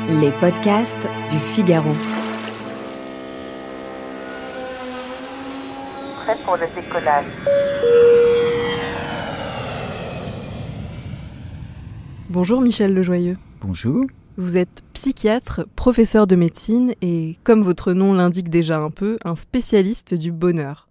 Les podcasts du Figaro. Prêt pour le décollage. Bonjour Michel Lejoyeux. Bonjour. Vous êtes psychiatre, professeur de médecine et, comme votre nom l'indique déjà un peu, un spécialiste du bonheur.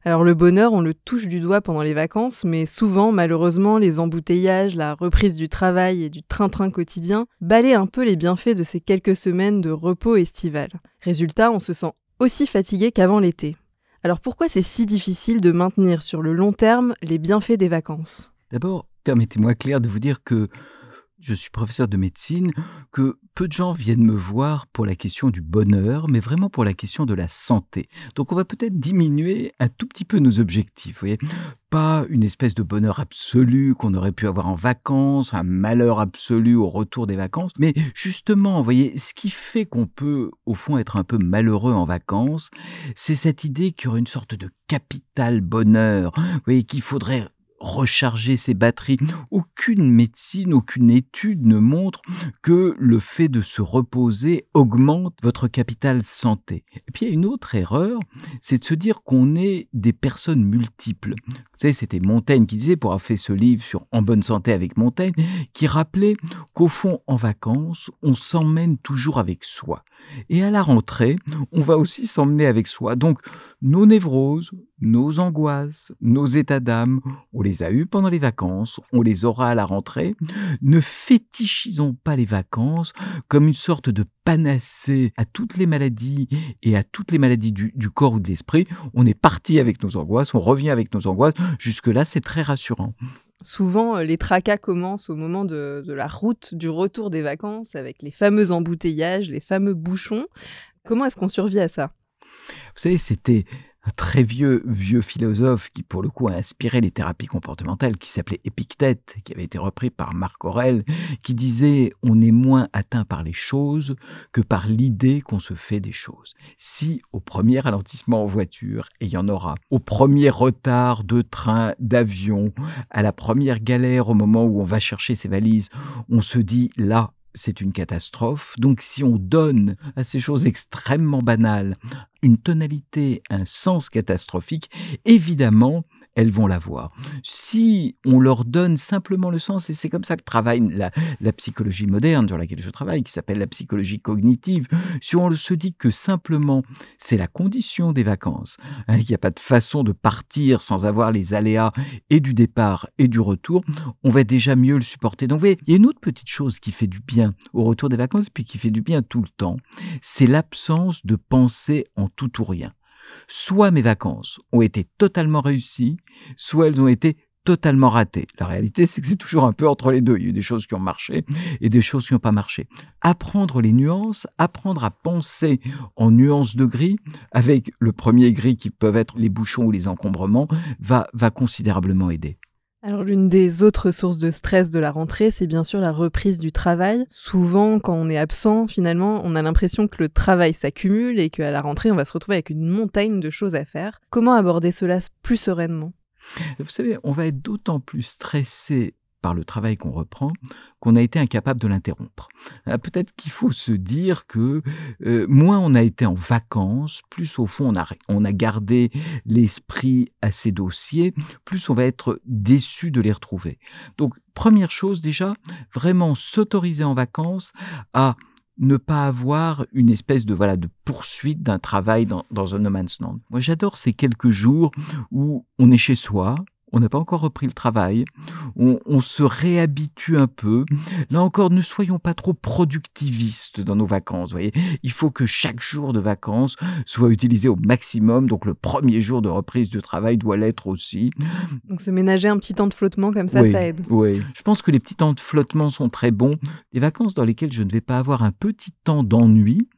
Alors le bonheur, on le touche du doigt pendant les vacances, mais souvent, malheureusement, les embouteillages, la reprise du travail et du train-train quotidien balayent un peu les bienfaits de ces quelques semaines de repos estival. Résultat, on se sent aussi fatigué qu'avant l'été. Alors pourquoi c'est si difficile de maintenir sur le long terme les bienfaits des vacances ? D'abord, permettez-moi, Claire, de vous dire que je suis professeur de médecine, que peu de gens viennent me voir pour la question du bonheur, mais vraiment pour la question de la santé. Donc on va peut-être diminuer un tout petit peu nos objectifs, vous voyez. Pas une espèce de bonheur absolu qu'on aurait pu avoir en vacances, un malheur absolu au retour des vacances, mais justement, vous voyez, ce qui fait qu'on peut, au fond, être un peu malheureux en vacances, c'est cette idée qu'il y aurait une sorte de capital bonheur, vous voyez, qu'il faudrait recharger ses batteries. Aucune médecine, aucune étude ne montre que le fait de se reposer augmente votre capital santé. Et puis il y a une autre erreur, c'est de se dire qu'on est des personnes multiples. Vous savez, c'était Montaigne qui disait, pour avoir fait ce livre sur En bonne santé avec Montaigne, qui rappelait qu'au fond, en vacances, on s'emmène toujours avec soi. Et à la rentrée, on va aussi s'emmener avec soi. Donc, nos névroses, nos angoisses, nos états d'âme, on les a eus pendant les vacances, on les aura à la rentrée. Ne fétichisons pas les vacances comme une sorte de panacée à toutes les maladies et à toutes les maladies du corps ou de l'esprit. On est parti avec nos angoisses, on revient avec nos angoisses. Jusque-là, c'est très rassurant. Souvent, les tracas commencent au moment de la route du retour des vacances avec les fameux embouteillages, les fameux bouchons. Comment est-ce qu'on survit à ça ? Vous savez, c'était un très vieux philosophe qui, pour le coup, a inspiré les thérapies comportementales, qui s'appelait Épictète, qui avait été repris par Marc Aurèle, qui disait « On est moins atteint par les choses que par l'idée qu'on se fait des choses. » Si, au premier ralentissement en voiture, et il y en aura, au premier retard de train, d'avion, à la première galère au moment où on va chercher ses valises, on se dit « Là, c'est une catastrophe. » Donc, si on donne à ces choses extrêmement banales une tonalité, un sens catastrophique, évidemment, elles vont l'avoir. Si on leur donne simplement le sens, et c'est comme ça que travaille la psychologie moderne sur laquelle je travaille, qui s'appelle la psychologie cognitive, si on se dit que simplement c'est la condition des vacances, qu'il n'y a pas de façon de partir sans avoir les aléas et du départ et du retour, on va déjà mieux le supporter. Donc vous voyez, il y a une autre petite chose qui fait du bien au retour des vacances, puis qui fait du bien tout le temps, c'est l'absence de pensée en tout ou rien. Soit mes vacances ont été totalement réussies, soit elles ont été totalement ratées. La réalité, c'est que c'est toujours un peu entre les deux. Il y a eu des choses qui ont marché et des choses qui n'ont pas marché. Apprendre les nuances, apprendre à penser en nuances de gris, avec le premier gris qui peuvent être les bouchons ou les encombrements, va considérablement aider. Alors l'une des autres sources de stress de la rentrée, c'est bien sûr la reprise du travail. Souvent, quand on est absent, finalement, on a l'impression que le travail s'accumule et qu'à la rentrée, on va se retrouver avec une montagne de choses à faire. Comment aborder cela plus sereinement ? Vous savez, on va être d'autant plus stressé par le travail qu'on reprend, qu'on a été incapable de l'interrompre. Peut-être qu'il faut se dire que moins on a été en vacances, plus au fond on a gardé l'esprit à ces dossiers, plus on va être déçu de les retrouver. Donc, première chose déjà, vraiment s'autoriser en vacances à ne pas avoir une espèce de poursuite d'un travail dans un no man's land. Moi, j'adore ces quelques jours où on est chez soi, on n'a pas encore repris le travail, on se réhabitue un peu. Là encore, ne soyons pas trop productivistes dans nos vacances. Vous voyez, il faut que chaque jour de vacances soit utilisé au maximum. Donc, le premier jour de reprise de travail doit l'être aussi. Donc, se ménager un petit temps de flottement comme ça, oui, ça aide. Oui, je pense que les petits temps de flottement sont très bons. Des vacances dans lesquelles je ne vais pas avoir un petit temps d'ennui,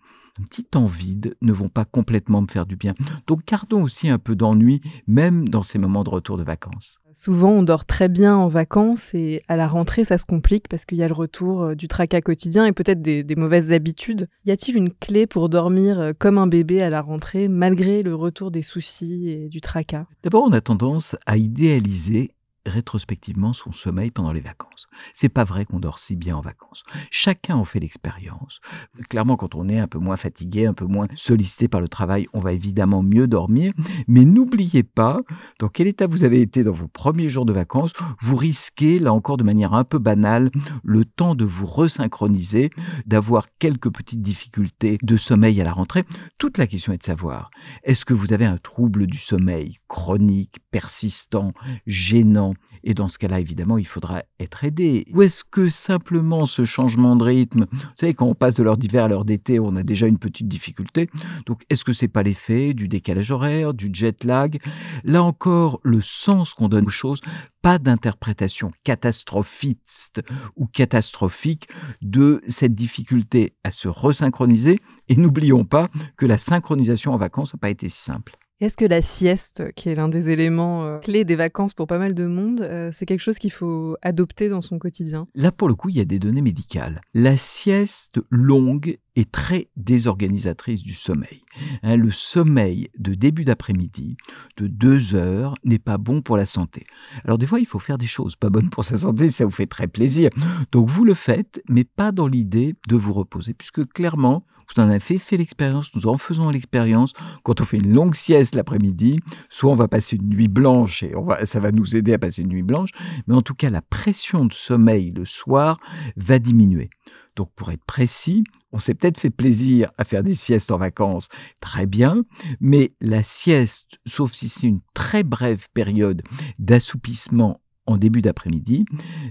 un petit temps vide, ne vont pas complètement me faire du bien. Donc, gardons aussi un peu d'ennui, même dans ces moments de retour de vacances. Souvent, on dort très bien en vacances et à la rentrée, ça se complique parce qu'il y a le retour du tracas quotidien et peut-être des mauvaises habitudes. Y a-t-il une clé pour dormir comme un bébé à la rentrée, malgré le retour des soucis et du tracas ? D'abord, on a tendance à idéaliser rétrospectivement son sommeil pendant les vacances. C'est pas vrai qu'on dort si bien en vacances. Chacun en fait l'expérience. Clairement, quand on est un peu moins fatigué, un peu moins sollicité par le travail, on va évidemment mieux dormir. Mais n'oubliez pas dans quel état vous avez été dans vos premiers jours de vacances. Vous risquez, là encore de manière un peu banale, le temps de vous resynchroniser, d'avoir quelques petites difficultés de sommeil à la rentrée. Toute la question est de savoir, est-ce que vous avez un trouble du sommeil chronique, persistant, gênant? Et dans ce cas-là, évidemment, il faudra être aidé. Ou est-ce que simplement ce changement de rythme, vous savez, quand on passe de l'heure d'hiver à l'heure d'été, on a déjà une petite difficulté. Donc, est-ce que c'est pas l'effet du décalage horaire, du jet lag? Là encore, le sens qu'on donne aux choses, pas d'interprétation catastrophiste ou catastrophique de cette difficulté à se resynchroniser. Et n'oublions pas que la synchronisation en vacances n'a pas été si simple. Est-ce que la sieste, qui est l'un des éléments clés des vacances pour pas mal de monde, c'est quelque chose qu'il faut adopter dans son quotidien? Là, pour le coup, il y a des données médicales. La sieste longue est très désorganisatrice du sommeil. Le sommeil de début d'après-midi, de 2 heures, n'est pas bon pour la santé. Alors des fois, il faut faire des choses pas bonnes pour sa santé, ça vous fait très plaisir. Donc vous le faites, mais pas dans l'idée de vous reposer, puisque clairement, vous en avez fait l'expérience, nous en faisons l'expérience. Quand on fait une longue sieste l'après-midi, soit on va passer une nuit blanche, et ça va nous aider à passer une nuit blanche, mais en tout cas, la pression de sommeil le soir va diminuer. Donc, pour être précis, on s'est peut-être fait plaisir à faire des siestes en vacances, très bien, mais la sieste, sauf si c'est une très brève période d'assoupissement en début d'après-midi,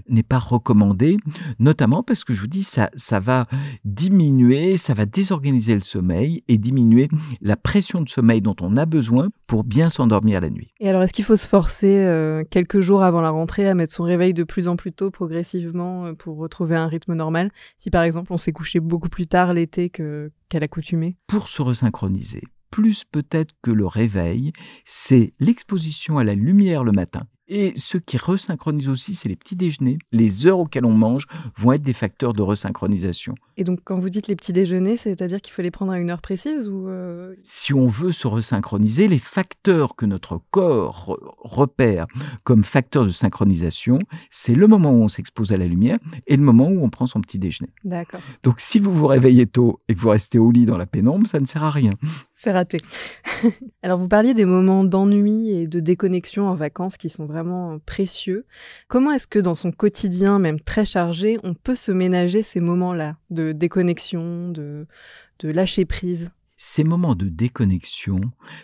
n'est pas recommandée, notamment parce que je vous dis, ça va diminuer, ça va désorganiser le sommeil et diminuer la pression de sommeil dont on a besoin pour bien s'endormir la nuit. Et alors, est-ce qu'il faut se forcer quelques jours avant la rentrée à mettre son réveil de plus en plus tôt, progressivement, pour retrouver un rythme normal? Si par exemple, on s'est couché beaucoup plus tard l'été qu'à l'accoutumée? Pour se resynchroniser, plus peut-être que le réveil, c'est l'exposition à la lumière le matin. Et ce qui resynchronise aussi, c'est les petits déjeuners. Les heures auxquelles on mange vont être des facteurs de resynchronisation. Et donc, quand vous dites les petits déjeuners, c'est-à-dire qu'il faut les prendre à une heure précise ou Si on veut se resynchroniser, les facteurs que notre corps repère comme facteurs de synchronisation, c'est le moment où on s'expose à la lumière et le moment où on prend son petit déjeuner. D'accord. Donc, si vous vous réveillez tôt et que vous restez au lit dans la pénombre, ça ne sert à rien. C'est raté. Alors, vous parliez des moments d'ennui et de déconnexion en vacances qui sont vraiment précieux. Comment est-ce que dans son quotidien, même très chargé, on peut se ménager ces moments-là de déconnexion, de lâcher prise? Ces moments de déconnexion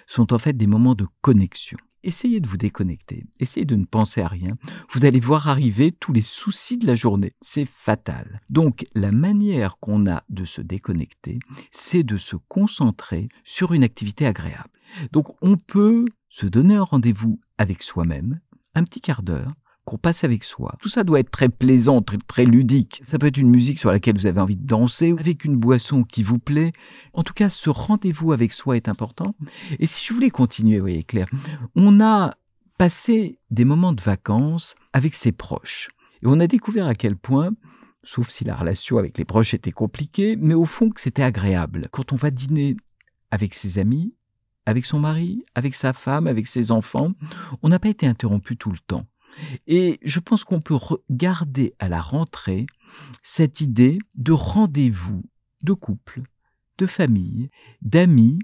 sont en fait des moments de connexion. Essayez de vous déconnecter, essayez de ne penser à rien. Vous allez voir arriver tous les soucis de la journée. C'est fatal. Donc, la manière qu'on a de se déconnecter, c'est de se concentrer sur une activité agréable. Donc, on peut se donner un rendez-vous avec soi-même, un petit quart d'heure, qu'on passe avec soi. Tout ça doit être très plaisant, très ludique. Ça peut être une musique sur laquelle vous avez envie de danser, avec une boisson qui vous plaît. En tout cas, ce rendez-vous avec soi est important. Et si je voulais continuer, vous voyez Claire, on a passé des moments de vacances avec ses proches. Et on a découvert à quel point, sauf si la relation avec les proches était compliquée, mais au fond que c'était agréable. Quand on va dîner avec ses amis, avec son mari, avec sa femme, avec ses enfants, on n'a pas été interrompu tout le temps. Et je pense qu'on peut garder à la rentrée cette idée de rendez-vous de couple, de famille, d'amis.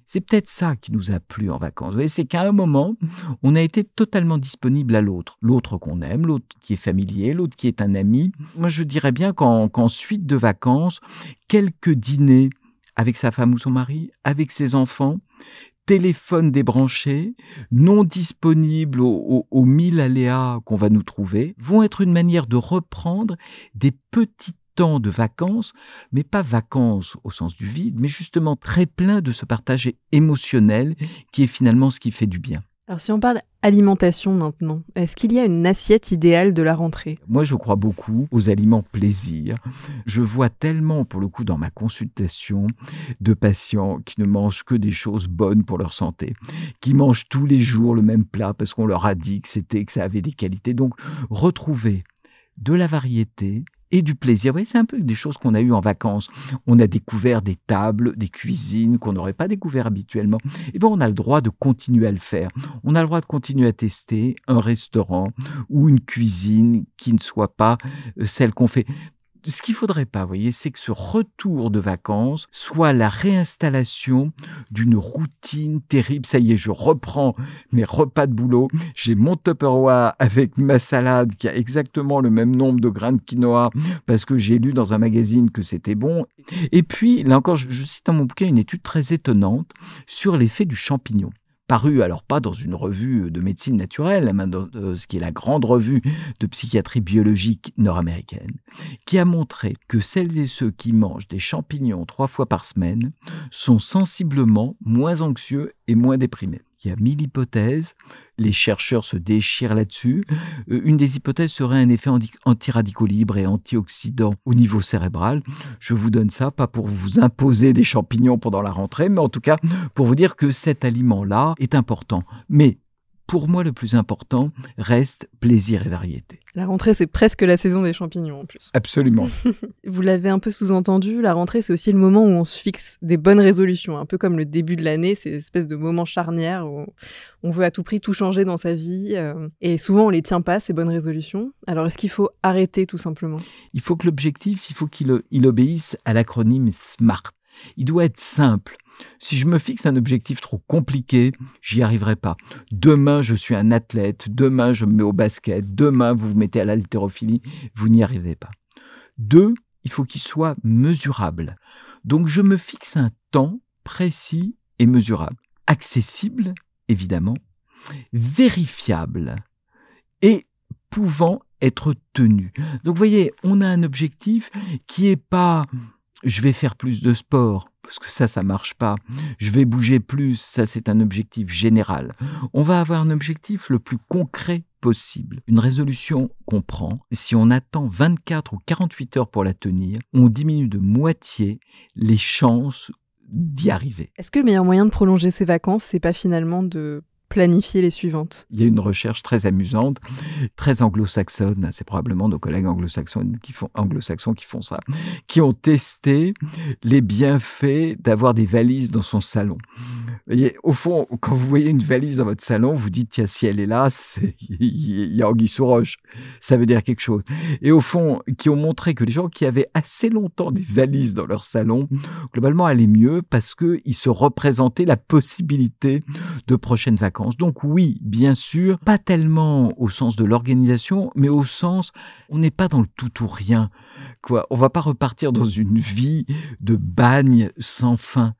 C'est peut-être ça qui nous a plu en vacances. Vous voyez, c'est qu'à un moment, on a été totalement disponible à l'autre. L'autre qu'on aime, l'autre qui est familier, l'autre qui est un ami. Moi, je dirais bien qu'en suite de vacances, quelques dîners avec sa femme ou son mari, avec ses enfants, téléphone débranché, non disponible aux 1000 aléas qu'on va nous trouver, vont être une manière de reprendre des petits temps de vacances, mais pas vacances au sens du vide, mais justement très plein de ce partage émotionnel qui est finalement ce qui fait du bien. Alors si on parle alimentation maintenant, est-ce qu'il y a une assiette idéale de la rentrée? Moi, je crois beaucoup aux aliments plaisir. Je vois tellement, pour le coup, dans ma consultation, de patients qui ne mangent que des choses bonnes pour leur santé, qui mangent tous les jours le même plat parce qu'on leur a dit que ça avait des qualités. Donc, retrouver de la variété et du plaisir. Vous voyez, c'est un peu des choses qu'on a eues en vacances. On a découvert des tables, des cuisines qu'on n'aurait pas découvert habituellement. Et bien, on a le droit de continuer à le faire. On a le droit de continuer à tester un restaurant ou une cuisine qui ne soit pas celle qu'on fait. Ce qu'il ne faudrait pas, vous voyez, c'est que ce retour de vacances soit la réinstallation d'une routine terrible. Ça y est, je reprends mes repas de boulot. J'ai mon Tupperware avec ma salade qui a exactement le même nombre de grains de quinoa parce que j'ai lu dans un magazine que c'était bon. Et puis, là encore, je cite dans mon bouquin une étude très étonnante sur l'effet du champignon. Paru, alors pas dans une revue de médecine naturelle, mais dans ce qui est la grande revue de psychiatrie biologique nord-américaine, qui a montré que celles et ceux qui mangent des champignons 3 fois par semaine sont sensiblement moins anxieux et moins déprimés. Il y a 1000 hypothèses, les chercheurs se déchirent là-dessus. Une des hypothèses serait un effet antiradicaux libres et antioxydant au niveau cérébral. Je vous donne ça, pas pour vous imposer des champignons pendant la rentrée, mais en tout cas pour vous dire que cet aliment-là est important. Mais pour moi, le plus important reste plaisir et variété. La rentrée, c'est presque la saison des champignons en plus. Absolument. Vous l'avez un peu sous-entendu, la rentrée, c'est aussi le moment où on se fixe des bonnes résolutions. Un peu comme le début de l'année, c'est une espèce de moment charnière où on veut à tout prix tout changer dans sa vie. Et souvent, on ne les tient pas, ces bonnes résolutions. Alors, est-ce qu'il faut arrêter tout simplement ? Il faut que l'objectif, il obéisse à l'acronyme SMART. Il doit être simple. Si je me fixe un objectif trop compliqué, j'y arriverai pas. Demain, je suis un athlète. Demain, je me mets au basket. Demain, vous vous mettez à l'haltérophilie. Vous n'y arrivez pas. 2, il faut qu'il soit mesurable. Donc, je me fixe un temps précis et mesurable. Accessible, évidemment. Vérifiable. Et pouvant être tenu. Donc, vous voyez, on a un objectif qui est pas « je vais faire plus de sport ». Parce que ça marche pas. Je vais bouger plus, ça c'est un objectif général. On va avoir un objectif le plus concret possible. Une résolution qu'on prend, si on attend 24 ou 48 heures pour la tenir, on diminue de moitié les chances d'y arriver. Est-ce que le meilleur moyen de prolonger ses vacances, c'est pas finalement de planifier les suivantes ? Il y a une recherche très amusante, très anglo-saxonne, c'est probablement nos collègues anglo-saxons qui font ça, qui ont testé les bienfaits d'avoir des valises dans son salon. Et au fond, quand vous voyez une valise dans votre salon, vous dites, tiens, si elle est là, il y a anguille sous roche. Ça veut dire quelque chose. Et au fond, qui ont montré que les gens qui avaient assez longtemps des valises dans leur salon, globalement, allaient mieux parce qu'ils se représentaient la possibilité de prochaines vacances. Donc oui, bien sûr, pas tellement au sens de l'organisation, mais au sens, on n'est pas dans le tout ou rien. On va pas repartir dans une vie de bagne sans fin.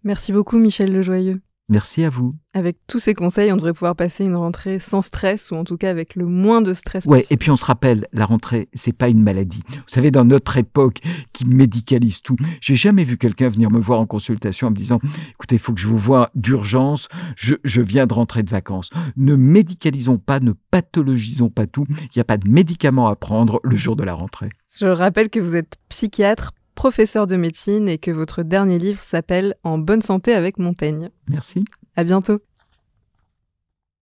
Merci beaucoup Michel Lejoyeux. Merci à vous. Avec tous ces conseils, on devrait pouvoir passer une rentrée sans stress, ou en tout cas avec le moins de stress possible. Ouais, et puis on se rappelle, la rentrée, c'est pas une maladie. Vous savez, dans notre époque qui médicalise tout, j'ai jamais vu quelqu'un venir me voir en consultation en me disant « Écoutez, il faut que je vous voie d'urgence, je viens de rentrer de vacances ». Ne médicalisons pas, ne pathologisons pas tout. Il n'y a pas de médicaments à prendre le jour de la rentrée. Je rappelle que vous êtes psychiatre, professeur de médecine et que votre dernier livre s'appelle « En bonne santé avec Montaigne ». Merci. À bientôt.